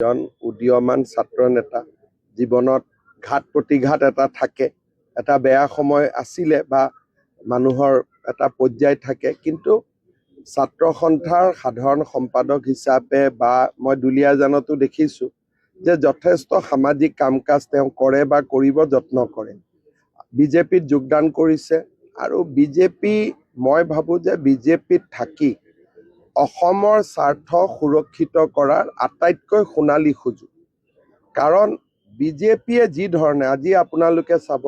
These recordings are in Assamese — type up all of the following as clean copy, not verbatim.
এজন উদীয়মান ছাত্ৰ নেতা জীৱনত ঘাত প্ৰতিঘাত এটা থাকে, এটা বেয়া সময় আছিলে বা মানুহৰ এটা পৰ্যায় থাকে, কিন্তু ছাত্ৰ সন্থাৰ সাধাৰণ সম্পাদক হিচাপে বা মই দুলীয়াজানতো দেখিছোঁ যে যথেষ্ট সামাজিক কাম কাজ তেওঁ কৰে বা কৰিব যত্ন কৰে। বিজেপিত যোগদান কৰিছে আৰু মই ভাবোঁ যে বিজেপিত থাকি অসমৰ স্বাৰ্থ সুৰক্ষিত কৰাৰ আটাইতকৈ সোণালী সুযোগ। কাৰণ বিজেপিয়ে যি ধৰণে আজি আপোনালোকে চাব,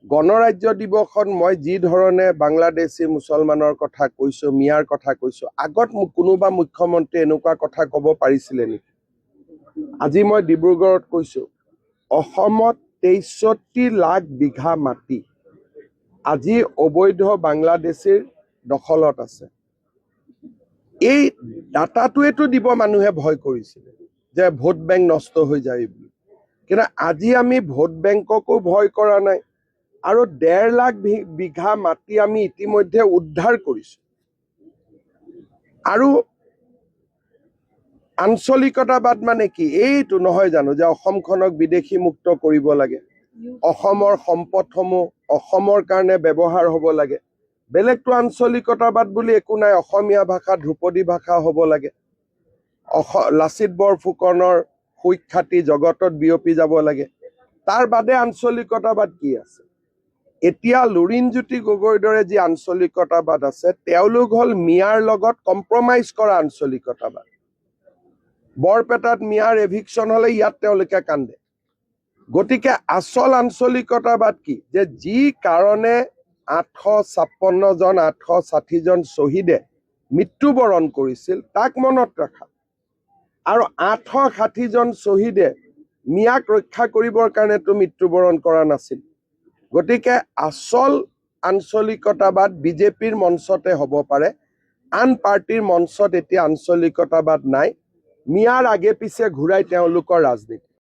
গণৰাজ্য দিৱসত মই যি ধৰণে বাংলাদেশী মুছলমানৰ কথা কৈছোঁ, মিয়াৰ কথা কৈছোঁ, আগত কোনোবা মুখ্যমন্ত্ৰী এনেকুৱা কথা ক'ব পাৰিছিলে নেকি? আজি মই ডিব্ৰুগড়ত কৈছোঁ, অসমত ৬৩ লাখ বিঘা মাটি আজি অবৈধ বাংলাদেশীৰ দখলত আছে। এই ডাটাটোৱেতো দিব মানুহে ভয় কৰিছিলে যে ভোট বেংক নষ্ট হৈ যায় বুলি, কিন্তু আজি আমি ভোট বেংককো ভয় কৰা নাই আৰু ১.৫ লাখ বিঘা মাটি আমি ইতিমধ্যে উদ্ধাৰ কৰিছোঁ। আৰু আঞ্চলিকতাবাদ মানে কি? এইটো নহয় জানো যে অসমখনক বিদেশী মুক্ত কৰিব লাগে, অসমৰ সম্পদসমূহ অসমৰ কাৰণে ব্যৱহাৰ হ'ব লাগে, বেলেগটো আঞ্চলিকতাবাদ বুলি একো নাই, অসমীয়া ভাষা ধ্ৰুপদী ভাষা হ'ব লাগে, লাচিত বৰফুকনৰ সুখ্যাতি জগতত বিয়পি যাব লাগে, তাৰ বাদে আঞ্চলিকতাবাদ কি আছে? এতিয়া লুৰিণজ্যোতি গগৈৰ দৰে যি আঞ্চলিকতাবাদ আছে, তেওঁলোক হ'ল মিয়াৰ লগত কম্প্ৰমাইজ কৰা আঞ্চলিকতাবাদ। বৰপেটাত মিয়াৰ এভিকশ্যন হ'লে ইয়াত তেওঁলোকে কান্দে। গতিকে আচল আঞ্চলিকতাবাদ কি? যে যি কাৰণে ৮৫৬ জন ৮৬০ জন শ্বহীদে মৃত্যুবৰণ কৰিছিল তাক মনত ৰখা, আৰু ৮৬০ জন শ্বহীদে মিয়াক ৰক্ষা কৰিবৰ কাৰণেতো মৃত্যুবৰণ কৰা নাছিল। গতিকে আচল আঞ্চলিকতাবাদ বিজেপিৰ মঞ্চতে হ'ব পাৰে, আন পাৰ্টিৰ মঞ্চত এতিয়া আঞ্চলিকতাবাদ নাই। মিয়াৰ আগে পিছে ঘূৰাই তেওঁলোকৰ ৰাজনীতি।